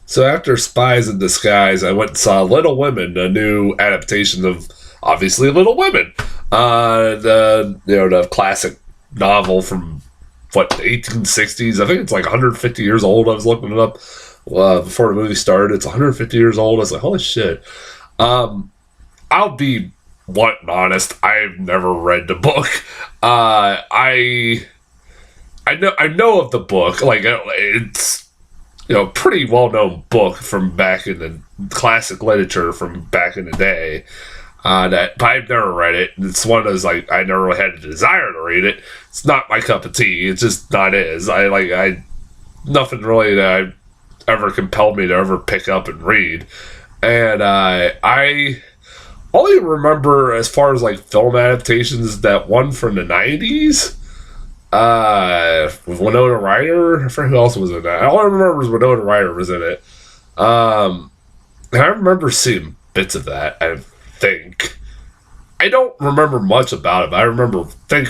So after Spies in Disguise, I went and saw Little Women, a new adaptation of obviously Little Women, the classic novel from what the 1860s. I think it's like 150 years old. I was looking it up before the movie started. It's 150 years old. I was like, holy shit. I'll be blunt and honest. I've never read the book. I know of the book. Like it's pretty well known book from back in the classic literature from back in the day. But I've never read it. It's one of those like I never really had a desire to read it. It's not my cup of tea. It's just not is. I nothing really that ever compelled me to ever pick up and read. And I only remember as far as like film adaptations that one from the 90s. With Winona Ryder. I forget who else was in that. All I remember is Winona Ryder was in it. And I remember seeing bits of that, I think. I don't remember much about it, but I remember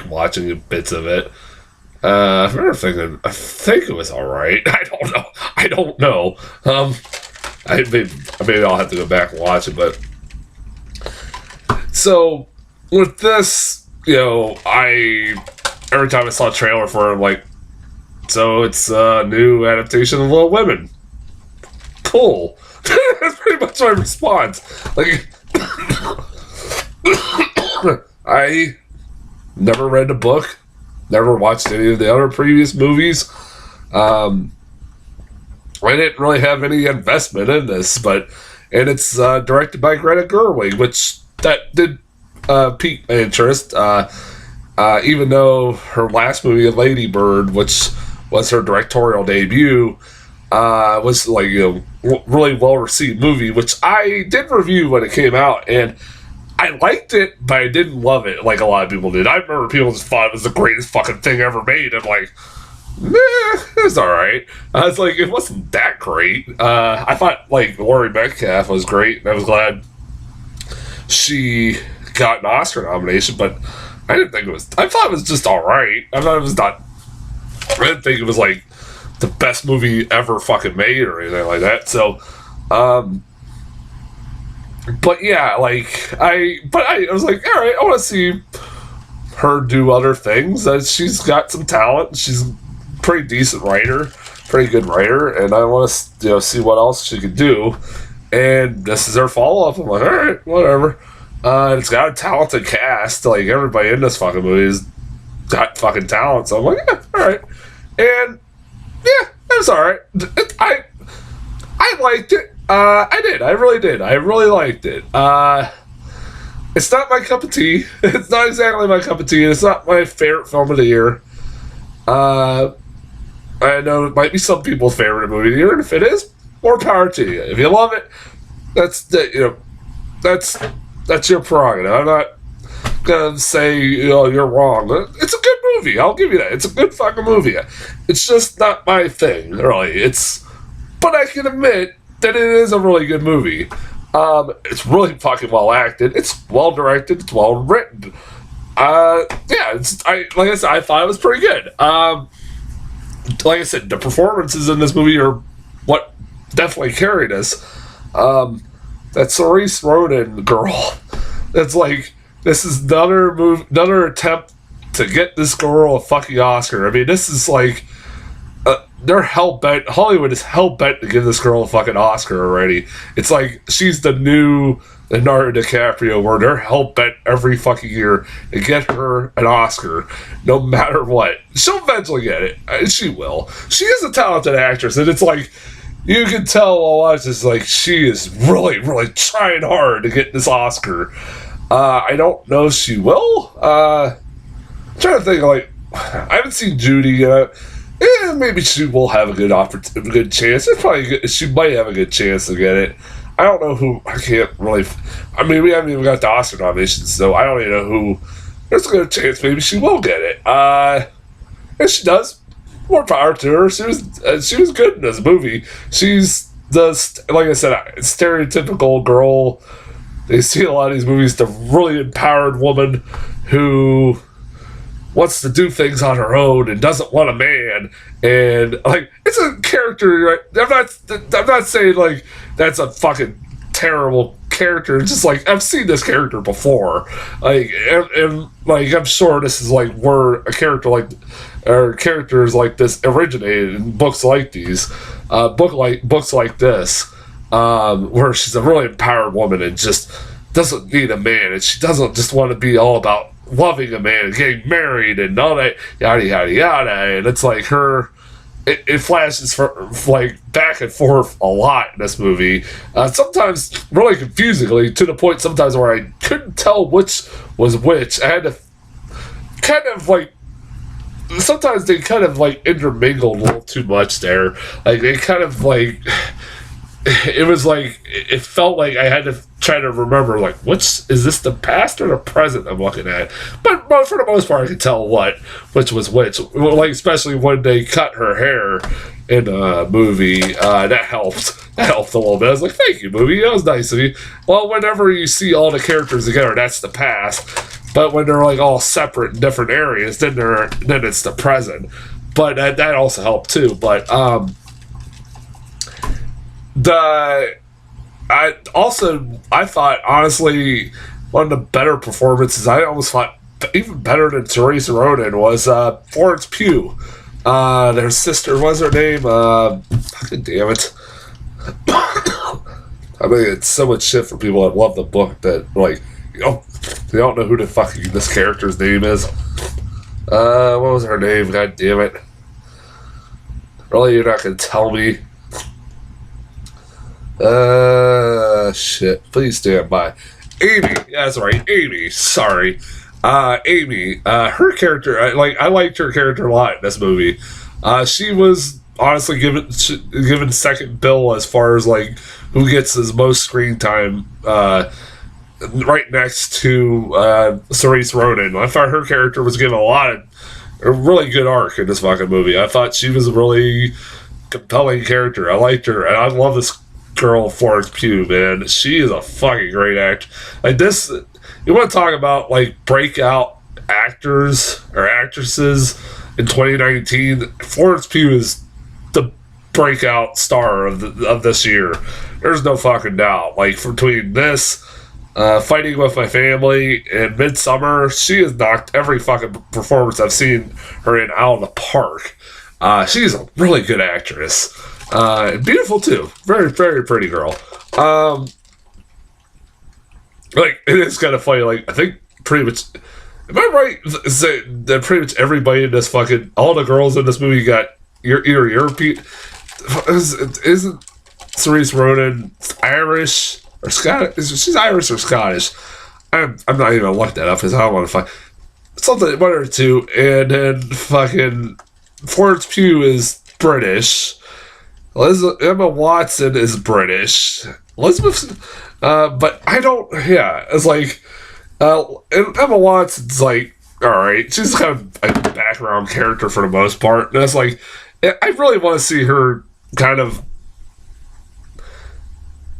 watching bits of it. I remember thinking, I think it was alright. I don't know. Maybe I'll have to go back and watch it, but so with this, every time I saw a trailer for it, I'm like, so it's a new adaptation of Little Women. Cool. That's pretty much my response. Like, I never read the book, never watched any of the other previous movies. I didn't really have any investment in this, and it's directed by Greta Gerwig, which that did pique my interest. Even though her last movie, Lady Bird, which was her directorial debut, was like really well received movie, which I did review when it came out, and I liked it, but I didn't love it like a lot of people did. I remember people just thought it was the greatest fucking thing ever made, and like, it's alright. I was like, it wasn't that great. I thought like Laurie Metcalf was great, and I was glad she got an Oscar nomination, but I didn't think it was. I thought it was just alright. I thought it was not. I didn't think it was like the best movie ever fucking made or anything like that. So, but yeah, like I was like, all right, I want to see her do other things. She's got some talent. She's a pretty decent writer, pretty good writer, and I want to see what else she could do. And this is her follow up. I'm like, all right, whatever. It's got a talented cast. Like, everybody in this fucking movie has got fucking talent. So I'm like, yeah, alright. And, yeah, it was alright. I liked it. I did. I really did. I really liked it. It's not my cup of tea. It's not exactly my cup of tea. It's not my favorite film of the year. I know it might be some people's favorite movie of the year, and if it is, more power to you. If you love it, that's your prerogative. I'm not gonna say you're wrong. It's a good movie. I'll give you that. It's a good fucking movie. It's just not my thing, really. But I can admit that it is a really good movie. It's really fucking well acted. It's well directed. It's well written. Yeah. Like I said, I thought it was pretty good. Like I said, the performances in this movie are what definitely carried us. That Cerise Ronan girl. That's like, this is another attempt to get this girl a fucking Oscar. I mean, this is like, they're hell-bent, Hollywood is hell-bent to give this girl a fucking Oscar already. It's like, she's the new Leonardo DiCaprio, where they're hell-bent every fucking year to get her an Oscar, no matter what. She'll eventually get it. She will. She is a talented actress, and it's like, you can tell while watching this, like, she is really, really trying hard to get this Oscar. I don't know if she will. I'm trying to think, like, I haven't seen Judy. Maybe she will have a good chance. She might have a good chance to get it. I don't know who. I can't really. I mean, we haven't even got the Oscar nominations, so I don't even know who. There's a good chance maybe she will get it. If she does, more power to her. She was good in this movie. She's like I said, stereotypical girl. They see a lot of these movies, the really empowered woman who wants to do things on her own and doesn't want a man, and like it's a character. Right? I'm not saying like that's a fucking terrible character. It's just like I've seen this character before, like and like I'm sure this is like where a character like or characters like this originated in books like these, books like this, where she's a really empowered woman and just doesn't need a man, and she doesn't just want to be all about loving a man and getting married and all that yada yada yada, and it's like her. It flashes for like back and forth a lot in this movie. Sometimes really confusingly to the point sometimes where I couldn't tell which was which. I had to kind of like sometimes they kind of like intermingled a little too much there. Like they kind of like it was like it felt like I had to try to remember like which is this, the past or the present I'm looking at, but for the most part I could tell which was which, like especially when they cut her hair in a movie. That helped a little bit. I was like, thank you, movie, that was nice of you. Well, whenever you see all the characters together, that's the past, but when they're like all separate in different areas, then it's the present. But that also helped too. But I thought honestly one of the better performances, I almost thought even better than Therese Ronan, was Florence Pugh. Their sister, what's her name? Fucking damn it. I mean, it's so much shit for people that love the book that like they don't know who the fucking this character's name is. What was her name? God damn it. Really, you're not gonna tell me? Shit. Please stand by. Amy. Yeah, that's right. Amy. Sorry. Amy. Her character, I liked her character a lot in this movie. She was honestly given second bill as far as like who gets his most screen time. Right next to Therese Ronan. I thought her character was given a really good arc in this fucking movie. I thought she was a really compelling character. I liked her, and I love this girl, Florence Pugh, man. She is a fucking great actor. Like this, you want to talk about like breakout actors or actresses in 2019? Florence Pugh is the breakout star of this year. There's no fucking doubt. Like between this, Fighting with My Family, and Midsummer, she has knocked every fucking performance I've seen her in out of the park. She's a really good actress. Beautiful too. Very, very pretty girl. Like, it is kind of funny. Like, I think pretty much, am I right? That pretty much everybody in this fucking, all the girls in this movie got either European. Isn't Therese Ronan Irish or Scottish? She's Irish or Scottish. I'm not even gonna look that up because I don't want to find something, one or two. And then fucking Florence Pugh is British. Emma Watson is British. Elizabeth, but I don't. Yeah, it's like and Emma Watson's like, all right, she's kind of a background character for the most part, and it's like I really want to see her kind of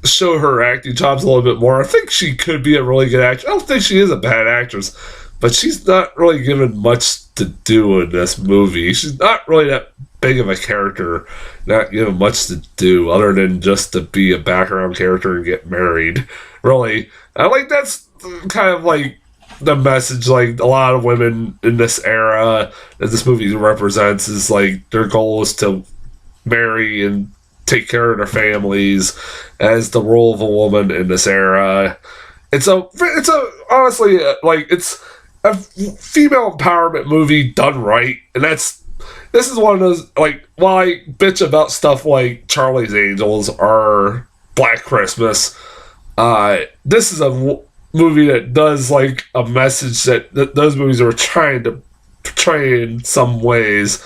show her acting chops a little bit more. I think she could be a really good actress. I don't think she is a bad actress, but she's not really given much to do in this movie. She's not really that big of a character, not given much to do other than just to be a background character and get married. Really, I like that's kind of like the message. Like a lot of women in this era that this movie represents is like their goal is to marry and take care of their families as the role of a woman in this era. It's a honestly like it's a female empowerment movie done right, and this is one of those, like, while I bitch about stuff like Charlie's Angels or Black Christmas, this is a movie that does like a message that those movies are trying to portray in some ways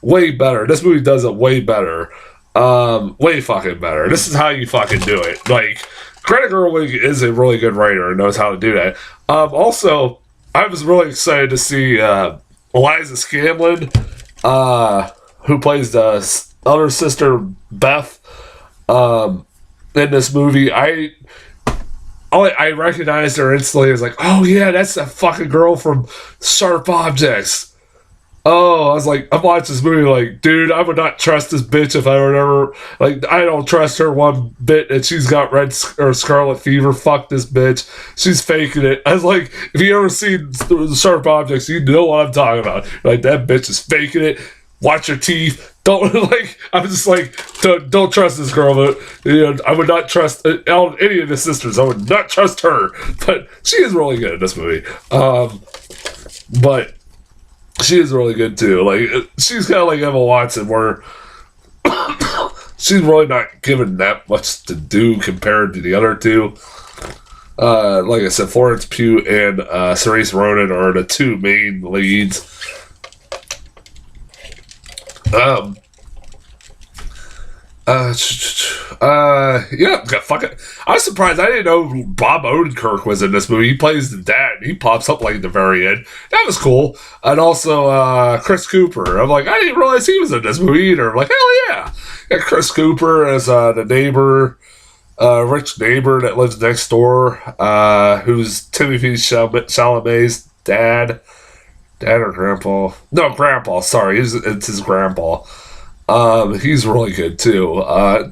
way better. This movie does it way better. Way fucking better. This is how you fucking do it. Like, Greta Gerwig is a really good writer and knows how to do that. Also, I was really excited to see Eliza Scanlon, who plays the other sister Beth, in this movie. I recognized her instantly. I was like, oh yeah, that's that fucking girl from Sharp Objects. Oh, I was like, I'm watching this movie like, dude, I would not trust this bitch if I were ever, like, I don't trust her one bit that she's got red or scarlet fever. Fuck this bitch. She's faking it. I was like, if you ever seen the Sharp Objects, you know what I'm talking about. Like, that bitch is faking it. Watch your teeth. Don't, like, I'm just like, don't trust this girl, but, you know, I would not trust any of the sisters. I would not trust her. But she is really good in this movie. But she is really good too. Like, she's kind of like Emma Watson, where she's really not given that much to do compared to the other two. Like I said, Florence Pugh and Saoirse Ronan are the two main leads. Yeah, fuck it. I was surprised. I didn't know Bob Odenkirk was in this movie. He plays the dad. He pops up like at the very end. That was cool. And also Chris Cooper. I'm like, I didn't realize he was in this movie either. I'm like, hell yeah. Yeah, Chris Cooper as the neighbor, rich neighbor that lives next door, who's Timothy Chalamet's dad. Dad or grandpa? No, grandpa. Sorry, it's his grandpa. He's really good too.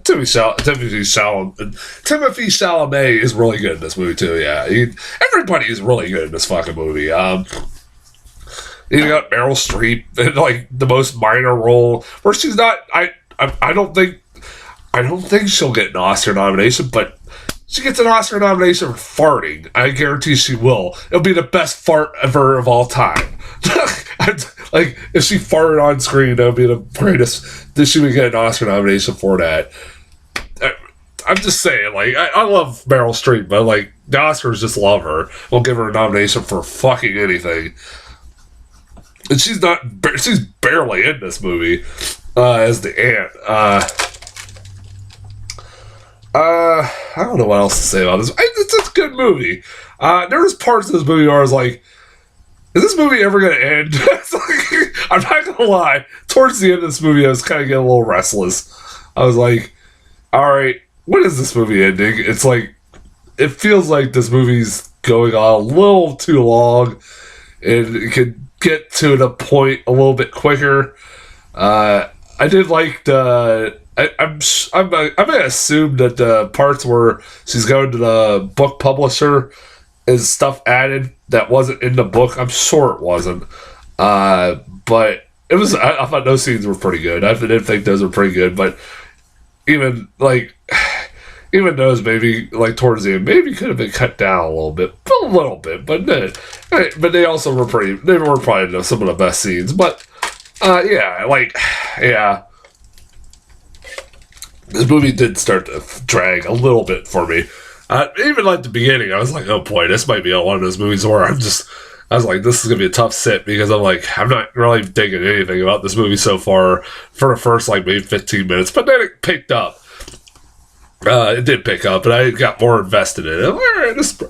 Timothy Chalamet is really good in this movie too. Yeah, everybody is really good in this fucking movie. You got Meryl Streep in like the most minor role where she's not. I don't think she'll get an Oscar nomination, but she gets an Oscar nomination for farting. I guarantee she will. It'll be the best fart ever of all time. Like, if she farted on screen, that would be the greatest. That she would get an Oscar nomination for that. I'm just saying, like, I love Meryl Streep, but, like, the Oscars just love her. We'll give her a nomination for fucking anything. And she's barely in this movie as the aunt. I don't know what else to say about this. It's a good movie. There was parts of this movie where I was like, is this movie ever going to end? Like, I'm not going to lie. Towards the end of this movie, I was kind of getting a little restless. I was like, all right, when is this movie ending? It's like, it feels like this movie's going on a little too long, and it could get to the point a little bit quicker. I did like the... I'm gonna assume that the parts where she's going to the book publisher is stuff added that wasn't in the book. I'm sure it wasn't, but it was. I thought those scenes were pretty good. I didn't think those were pretty good, but even those maybe like towards the end maybe could have been cut down a little bit, but they also were pretty. They were probably some of the best scenes, but yeah. This movie did start to drag a little bit for me. Even like the beginning, I was like, oh boy, this might be one of those movies where I was like, this is going to be a tough sit, because I'm not really digging anything about this movie so far for the first like maybe 15 minutes, but then it picked up. It did pick up, and I got more invested in it. All right, this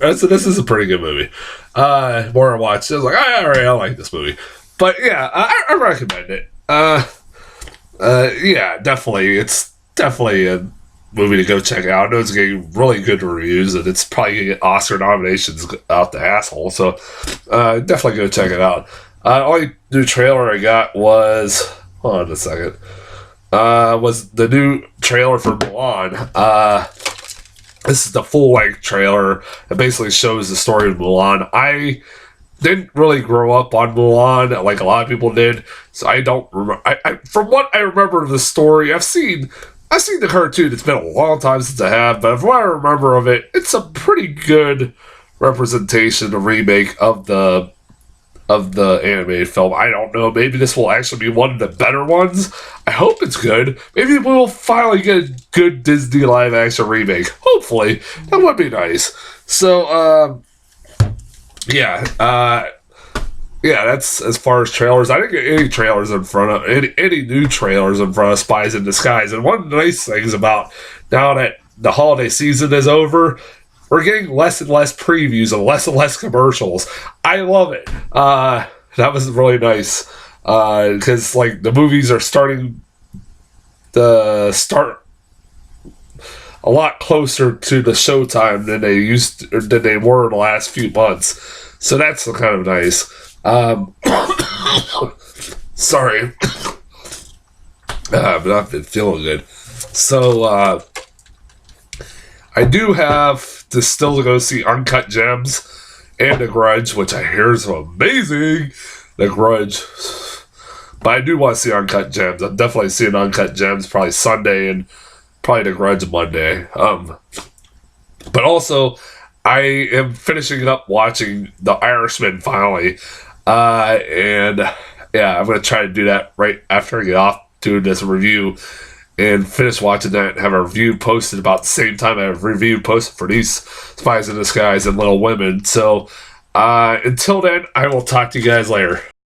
is a pretty good movie. More I watched, I was like, all right, I like this movie. But yeah, I recommend it. Yeah, definitely. It's definitely a movie to go check out. I know it's getting really good reviews, and it's probably going to get Oscar nominations out the asshole, so definitely go check it out. Only new trailer I got was... Hold on a second. Was the new trailer for Mulan. This is the full-length trailer. It basically shows the story of Mulan. I didn't really grow up on Mulan like a lot of people did, so I don't remember. From what I remember of the story, I've seen the cartoon. It's been a long time since I have, but from what I remember of it, it's a pretty good representation, a remake of the animated film. I don't know. Maybe this will actually be one of the better ones. I hope it's good. Maybe we'll finally get a good Disney live action remake. Hopefully, that would be nice. So, yeah, that's as far as trailers. I didn't get any trailers in front of any new trailers in front of Spies in Disguise. And one of the nice things about now that the holiday season is over, we're getting less and less previews and less commercials. I love it. That was really nice, because like the movies are starting to start. a lot closer to the showtime than they were in the last few months. So that's kind of nice. Sorry. I've not been feeling good. So, I do have to still go see Uncut Gems and The Grudge, which I hear is amazing. The Grudge. But I do want to see Uncut Gems. I'm definitely seeing Uncut Gems probably Sunday and probably The Grudge Monday. But also, I am finishing up watching The Irishman finally. And yeah, I'm going to try to do that right after I get off doing this review and finish watching that and have a review posted about the same time I have a review posted for these Spies in Disguise and Little Women. So until then, I will talk to you guys later.